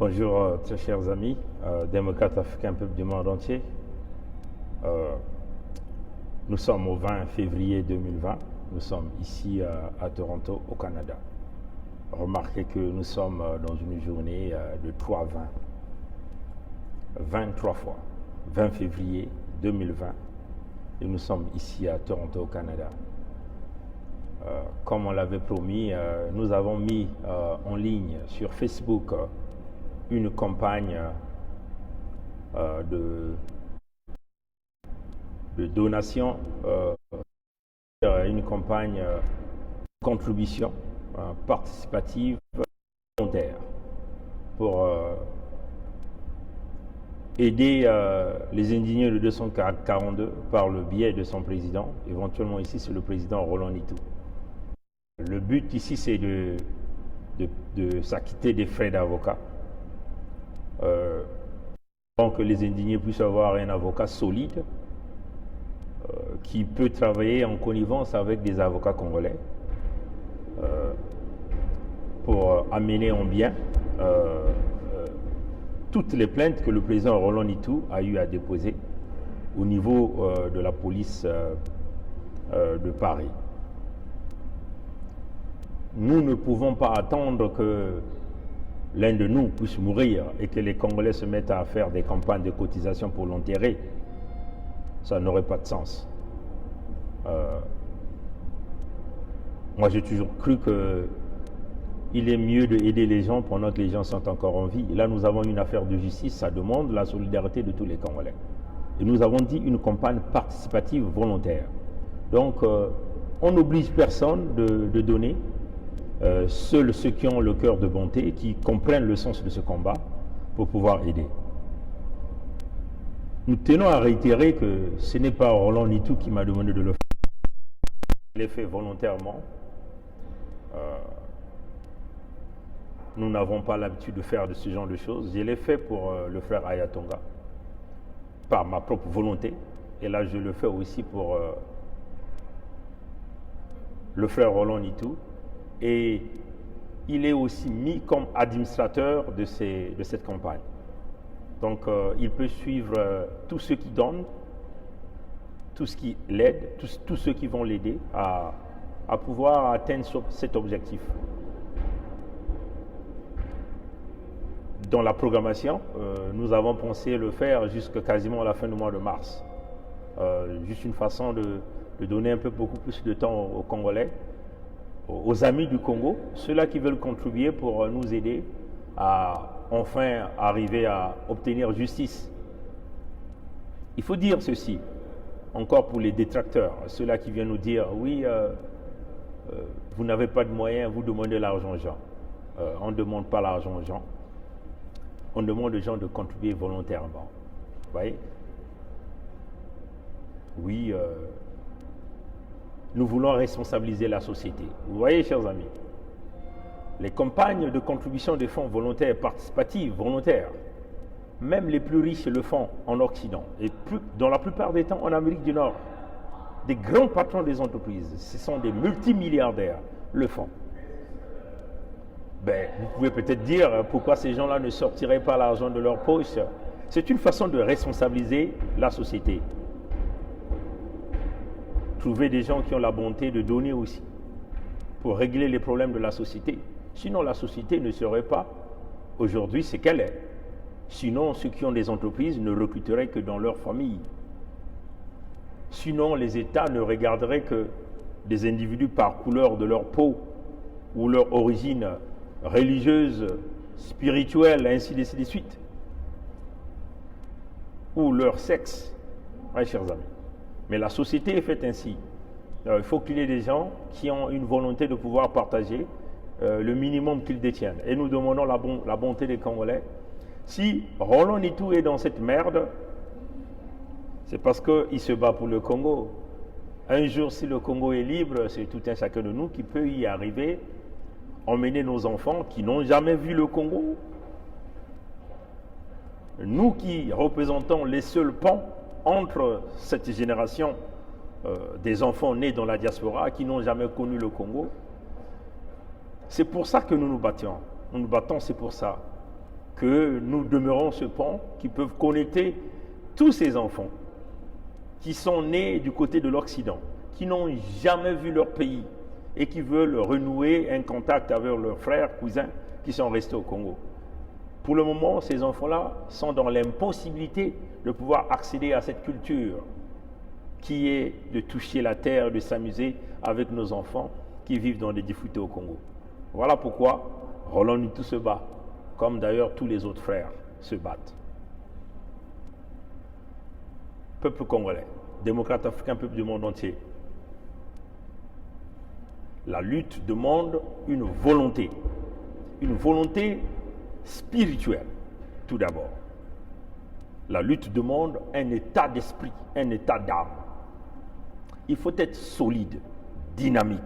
Bonjour très chers amis, démocrates africains, peuple du monde entier. Nous sommes au 20 février 2020, nous sommes ici à Toronto au Canada. Remarquez que nous sommes dans une journée de 3-20, 23 fois, 20 février 2020 et nous sommes ici à Toronto au Canada. Comme on l'avait promis, nous avons mis en ligne sur Facebook une campagne de donation, une campagne de contribution participative volontaire pour aider les indignés de 242 par le biais de son président. Éventuellement ici c'est le président Roland Nitou. Le but ici c'est de s'acquitter des frais d'avocat. Donc que les indignés puissent avoir un avocat solide qui peut travailler en connivence avec des avocats congolais pour amener en bien toutes les plaintes que le président Roland Nitou a eu à déposer au niveau de la police de Paris. Nous ne pouvons pas attendre que l'un de nous puisse mourir et que les Congolais se mettent à faire des campagnes de cotisation pour l'enterrer. Ça n'aurait pas de sens. Moi, j'ai toujours cru qu'il est mieux d'aider les gens pendant que les gens sont encore en vie. Là, nous avons une affaire de justice, ça demande la solidarité de tous les Congolais. Et nous avons dit une campagne participative volontaire. Donc, on n'oblige personne de donner. Seuls ceux qui ont le cœur de bonté, qui comprennent le sens de ce combat pour pouvoir aider. Nous tenons à réitérer que ce n'est pas Roland Nitou qui m'a demandé de le faire. Je l'ai fait volontairement. Nous n'avons pas l'habitude de faire de ce genre de choses. Je l'ai fait pour le frère Ayatonga, par ma propre volonté. Et là, je le fais aussi pour le frère Roland Nitou. Et il est aussi mis comme administrateur de cette campagne. Donc, il peut suivre tous ceux qui donnent, tous ceux qui l'aident, tous ceux qui vont l'aider à pouvoir atteindre cet objectif. Dans la programmation, nous avons pensé le faire jusqu'à quasiment la fin du mois de mars. Juste une façon de donner un peu beaucoup plus de temps aux Congolais, aux amis du Congo, ceux-là qui veulent contribuer pour nous aider à enfin arriver à obtenir justice. Il faut dire ceci, encore pour les détracteurs, ceux-là qui viennent nous dire « oui, vous n'avez pas de moyens, vous demandez l'argent aux gens ». On ne demande pas l'argent aux gens, on demande aux gens de contribuer volontairement. Vous voyez? Oui, nous voulons responsabiliser la société. Vous voyez, chers amis, les campagnes de contribution des fonds volontaires, participatives, volontaires, même les plus riches le font en Occident et dans la plupart des temps en Amérique du Nord. Des grands patrons des entreprises, ce sont des multimilliardaires, le font. Ben, vous pouvez peut-être dire pourquoi ces gens-là ne sortiraient pas l'argent de leur poche. C'est une façon de responsabiliser la société. Trouver des gens qui ont la bonté de donner aussi pour régler les problèmes de la société. Sinon, la société ne serait pas aujourd'hui ce qu'elle est. Sinon, ceux qui ont des entreprises ne recruteraient que dans leur famille. Sinon, les États ne regarderaient que des individus par couleur de leur peau ou leur origine religieuse, spirituelle, ainsi de suite. Ou leur sexe. Oui, chers amis. Mais la société est faite ainsi. Alors, il faut qu'il y ait des gens qui ont une volonté de pouvoir partager le minimum qu'ils détiennent. Et nous demandons la bonté des Congolais. Si Roland Nitou est dans cette merde, c'est parce qu'il se bat pour le Congo. Un jour, si le Congo est libre, c'est tout un chacun de nous qui peut y arriver, emmener nos enfants qui n'ont jamais vu le Congo. Nous qui représentons les seuls ponts entre cette génération des enfants nés dans la diaspora qui n'ont jamais connu le Congo. C'est pour ça que nous nous battions. Nous nous battons, c'est pour ça. que nous demeurons ce pont qui peut connecter tous ces enfants qui sont nés du côté de l'Occident, qui n'ont jamais vu leur pays et qui veulent renouer un contact avec leurs frères, cousins qui sont restés au Congo. Pour le moment, ces enfants-là sont dans l'impossibilité de pouvoir accéder à cette culture qui est de toucher la terre, de s'amuser avec nos enfants qui vivent dans des difficultés au Congo. Voilà pourquoi Roland Nitou se bat, comme d'ailleurs tous les autres frères se battent. Peuple congolais, démocrate africain, peuple du monde entier. La lutte demande une volonté spirituelle, tout d'abord. La lutte demande un état d'esprit, un état d'âme. Il faut être solide, dynamique.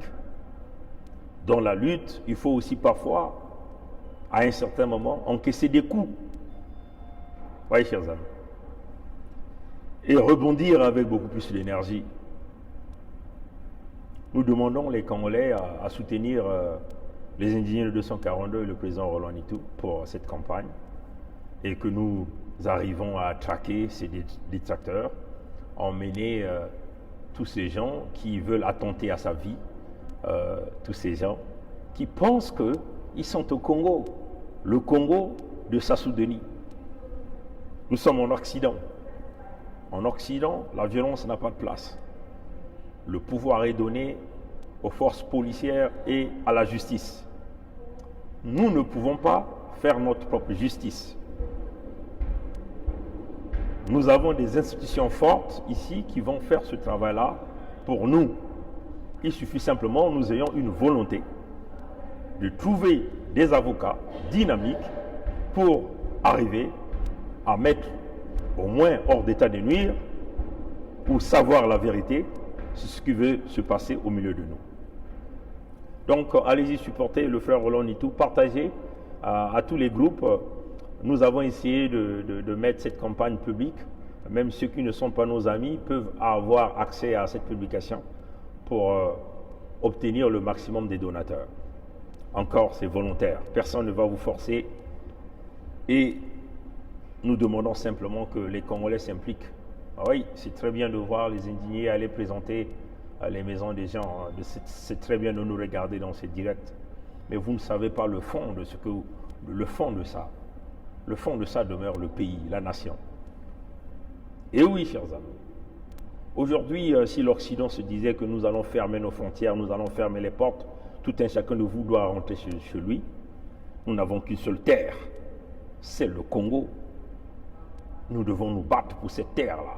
Dans la lutte, il faut aussi parfois, à un certain moment, encaisser des coups. Oui, chers amis. Et rebondir avec beaucoup plus d'énergie. Nous demandons les Congolais à soutenir les indignés de 242 et le président Roland Nitou pour cette campagne et que nous arrivons à traquer ces détracteurs, emmener tous ces gens qui veulent attenter à sa vie, tous ces gens qui pensent qu'ils sont au Congo, le Congo de Sassou Denis. Nous sommes en Occident. En Occident, la violence n'a pas de place. Le pouvoir est donné aux forces policières et à la justice. Nous ne pouvons pas faire notre propre justice. Nous avons des institutions fortes ici qui vont faire ce travail-là pour nous. Il suffit simplement que nous ayons une volonté de trouver des avocats dynamiques pour arriver à mettre au moins hors d'état de nuire ou savoir la vérité sur ce qui veut se passer au milieu de nous. Donc allez-y supporter le frère Roland Nitou, partagez à tous les groupes. Nous avons essayé de mettre cette campagne publique. Même ceux qui ne sont pas nos amis peuvent avoir accès à cette publication pour obtenir le maximum des donateurs. Encore, c'est volontaire. Personne ne va vous forcer. Et nous demandons simplement que les Congolais s'impliquent. Oui, c'est très bien de voir les indignés aller présenter à les maisons des gens. C'est très bien de nous regarder dans ces directs. Mais vous ne savez pas le fond de ce que... Le fond de ça. Le fond de ça demeure le pays, la nation. Et oui, chers amis. Aujourd'hui, si l'Occident se disait que nous allons fermer nos frontières, nous allons fermer les portes, tout un chacun de vous doit rentrer chez lui. Nous n'avons qu'une seule terre. C'est le Congo. Nous devons nous battre pour cette terre-là.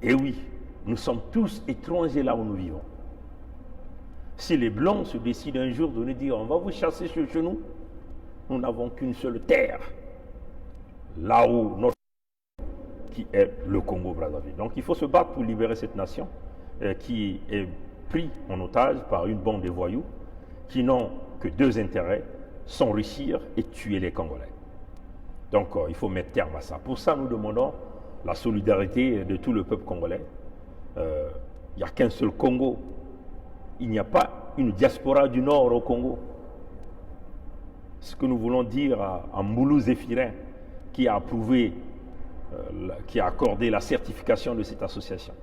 Et oui, nous sommes tous étrangers là où nous vivons. Si les Blancs se décident un jour de nous dire on va vous chasser chez nous, nous n'avons qu'une seule terre. Là où notre qui est le Congo-Brazzaville. Donc il faut se battre pour libérer cette nation qui est prise en otage par une bande de voyous qui n'ont que deux intérêts, s'enrichir et tuer les Congolais. Donc il faut mettre terme à ça. Pour ça, nous demandons la solidarité de tout le peuple congolais. Il n'y a qu'un seul Congo. Il n'y a pas une diaspora du Nord au Congo. Ce que nous voulons dire à Mboulou Zéphirin, qui a approuvé, qui a accordé la certification de cette association,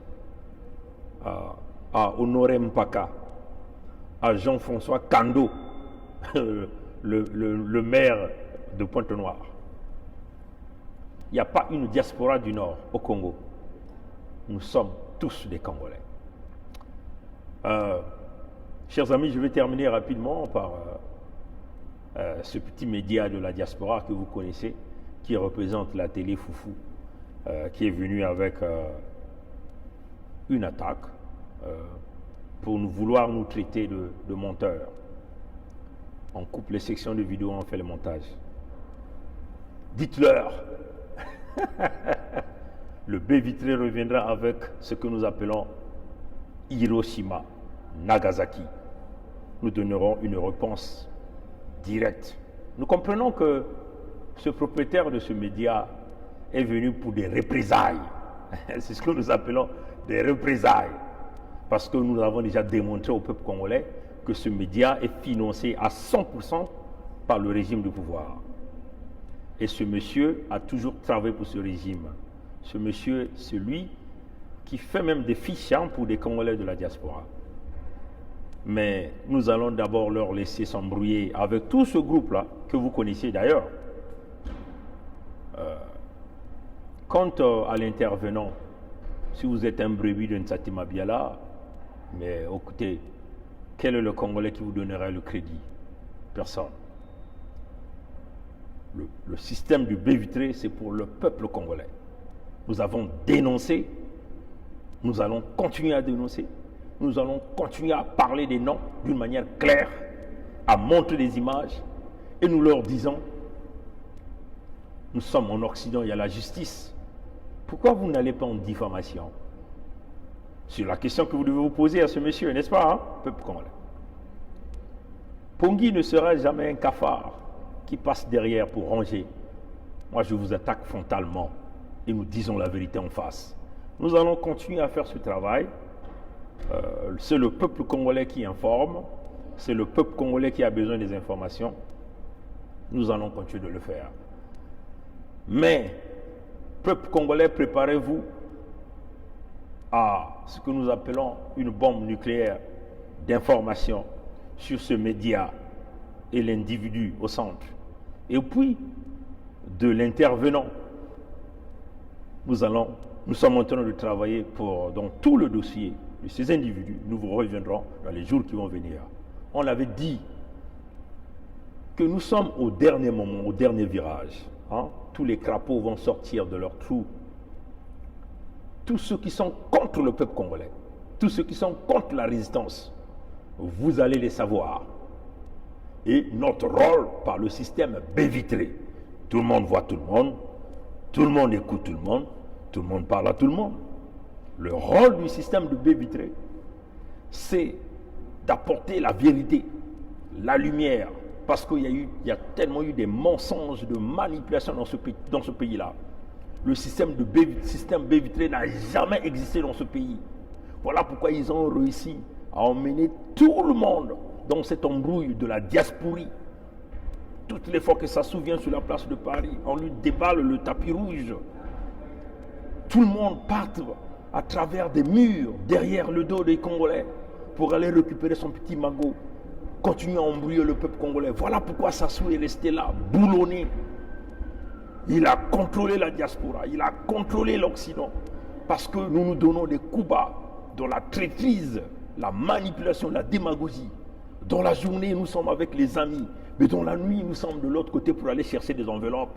à Honoré Mpaka, à Jean-François Kando, le maire de Pointe-Noire. Il n'y a pas une diaspora du Nord au Congo. Nous sommes tous des Congolais. Chers amis, je vais terminer rapidement par ce petit média de la diaspora que vous connaissez, qui représente la télé Foufou, qui est venu avec une attaque pour vouloir nous traiter de menteurs. On coupe les sections de vidéos, on fait le montage. Dites-leur, le baie vitré reviendra avec ce que nous appelons Hiroshima, Nagasaki. Nous donnerons une réponse directe. Nous comprenons que ce propriétaire de ce média est venu pour des représailles. C'est ce que nous appelons des représailles. Parce que nous avons déjà démontré au peuple congolais que ce média est financé à 100% par le régime du pouvoir. Et ce monsieur a toujours travaillé pour ce régime. Ce monsieur, celui qui fait même des fichiers pour des Congolais de la diaspora. Mais nous allons d'abord leur laisser s'embrouiller avec tout ce groupe-là, que vous connaissez d'ailleurs. Quant à l'intervenant, si vous êtes un brebis de Ntsati Mabiala, mais écoutez, quel est le Congolais qui vous donnerait le crédit? Personne. Le système du baie vitrée, c'est pour le peuple congolais. Nous avons dénoncé, nous allons continuer à dénoncer, nous allons continuer à parler des noms d'une manière claire, à montrer des images, et nous leur disons, nous sommes en Occident, il y a la justice. Pourquoi vous n'allez pas en diffamation? C'est la question que vous devez vous poser à ce monsieur, n'est-ce pas, hein, peuple congolais? Pongui ne sera jamais un cafard qui passe derrière pour ranger. Moi, je vous attaque frontalement et nous disons la vérité en face. Nous allons continuer à faire ce travail. C'est le peuple congolais qui informe. C'est le peuple congolais qui a besoin des informations. Nous allons continuer de le faire. Mais, peuple congolais, préparez-vous à ce que nous appelons une bombe nucléaire d'information sur ce média et l'individu au centre. Et puis, de l'intervenant, nous sommes en train de travailler dans tout le dossier de ces individus. Nous vous reviendrons dans les jours qui vont venir. On avait dit que nous sommes au dernier moment, au dernier virage. Hein? Tous les crapauds vont sortir de leur trou. Tous ceux qui sont contre le peuple congolais, tous ceux qui sont contre la résistance, vous allez les savoir. Et notre rôle par le système baie vitrée. Tout le monde voit tout le monde écoute tout le monde parle à tout le monde. Le rôle du système de baie vitrée, c'est d'apporter la vérité, la lumière, parce qu'il y a tellement eu des mensonges, de manipulations dans ce pays-là. Le système baie vitrée n'a jamais existé dans ce pays. Voilà pourquoi ils ont réussi à emmener tout le monde dans cette embrouille de la diasporie. Toutes les fois que ça souvient sur la place de Paris, on lui déballe le tapis rouge. Tout le monde part à travers des murs, derrière le dos des Congolais, pour aller récupérer son petit magot, continuer à embrouiller le peuple congolais. Voilà pourquoi Sassou est resté là, boulonné. Il a contrôlé la diaspora, il a contrôlé l'Occident, parce que nous nous donnons des coups bas dans la traîtrise, la manipulation, la démagogie. Dans la journée, nous sommes avec les amis, mais dans la nuit, nous sommes de l'autre côté pour aller chercher des enveloppes.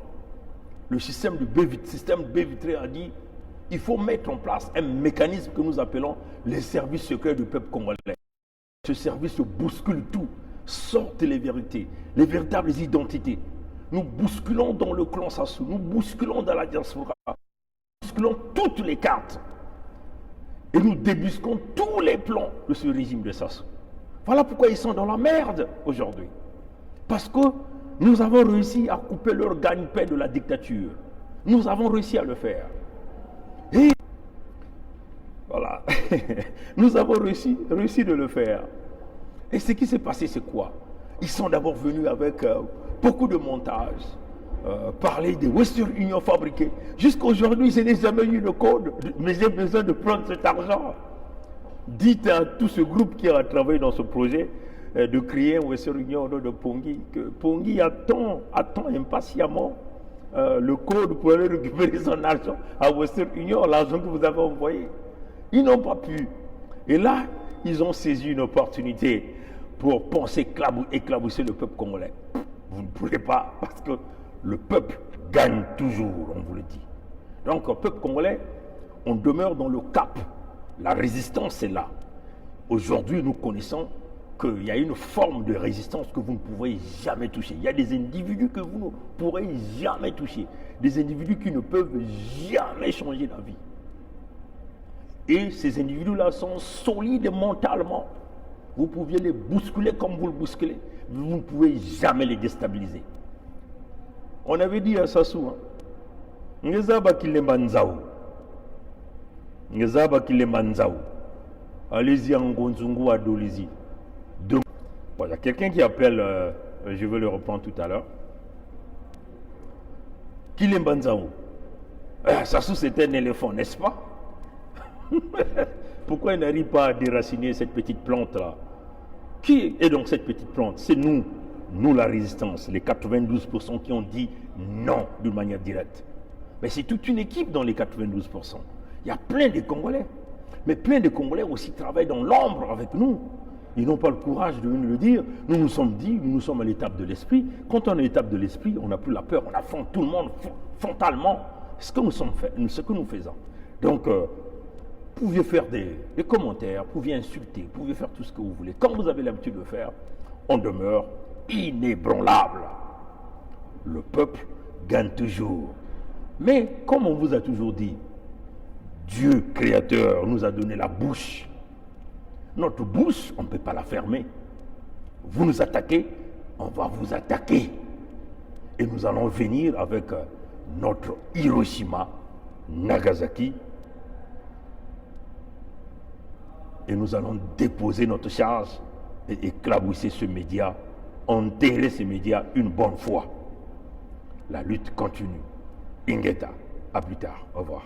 Le système de baie vitrée a dit, il faut mettre en place un mécanisme que nous appelons les services secrets du peuple congolais. Ce service bouscule tout, sorte les vérités, les véritables identités. Nous bousculons dans le clan Sassou, nous bousculons dans la diaspora, nous bousculons toutes les cartes. Et nous débusquons tous les plans de ce régime de Sassou. Voilà pourquoi ils sont dans la merde aujourd'hui. Parce que nous avons réussi à couper leur gagne-pain de la dictature. Nous avons réussi à le faire. Et voilà, nous avons réussi de le faire. Et ce qui s'est passé, c'est quoi? Ils sont d'abord venus avec beaucoup de montages, parler des Western Union fabriqués. Jusqu'à aujourd'hui, je n'ai jamais eu de code, mais j'ai besoin de prendre cet argent. Dites à tout ce groupe qui a travaillé dans ce projet de créer un Western Union au nom de Pongui, que Pongui attend impatiemment le code pour aller récupérer son argent à Western Union, l'argent que vous avez envoyé. Ils n'ont pas pu. Et là, ils ont saisi une opportunité pour penser éclabousser le peuple congolais. Vous ne pourrez pas, parce que le peuple gagne toujours, on vous le dit. Donc, au peuple congolais, on demeure dans le cap. La résistance est là. Aujourd'hui, nous connaissons qu'il y a une forme de résistance que vous ne pourrez jamais toucher. Il y a des individus que vous ne pourrez jamais toucher. Des individus qui ne peuvent jamais changer la vie. Et ces individus-là sont solides mentalement. Vous pouviez les bousculer comme vous le bousculez. Vous ne pouvez jamais les déstabiliser. On avait dit à Sassou, allez-y en Gonzungu à Dolizi. Bon, il y a quelqu'un qui appelle, je vais le reprendre tout à l'heure. Kilembanzao. Sassou, c'est un éléphant, n'est-ce pas? Pourquoi il n'arrive pas à déraciner cette petite plante-là? Qui est donc cette petite plante? C'est nous, la résistance, les 92% qui ont dit non d'une manière directe. Mais c'est toute une équipe dans les 92%. Il y a plein de Congolais. Mais plein de Congolais aussi travaillent dans l'ombre avec nous. Ils n'ont pas le courage de nous le dire. Nous nous sommes dit, nous sommes à l'étape de l'esprit. Quand on est à l'étape de l'esprit, on n'a plus la peur, on affronte tout le monde frontalement. Ce que nous faisons. Donc, vous pouviez faire des commentaires, vous pouviez insulter, vous pouviez faire tout ce que vous voulez. Comme vous avez l'habitude de faire, on demeure inébranlable. Le peuple gagne toujours. Mais comme on vous a toujours dit, Dieu créateur nous a donné la bouche. Notre bouche, on ne peut pas la fermer. Vous nous attaquez, on va vous attaquer. Et nous allons venir avec notre Hiroshima, Nagasaki. Et nous allons déposer notre charge et éclabousser ce média, enterrer ces médias une bonne fois. La lutte continue. Ingeta, à plus tard. Au revoir.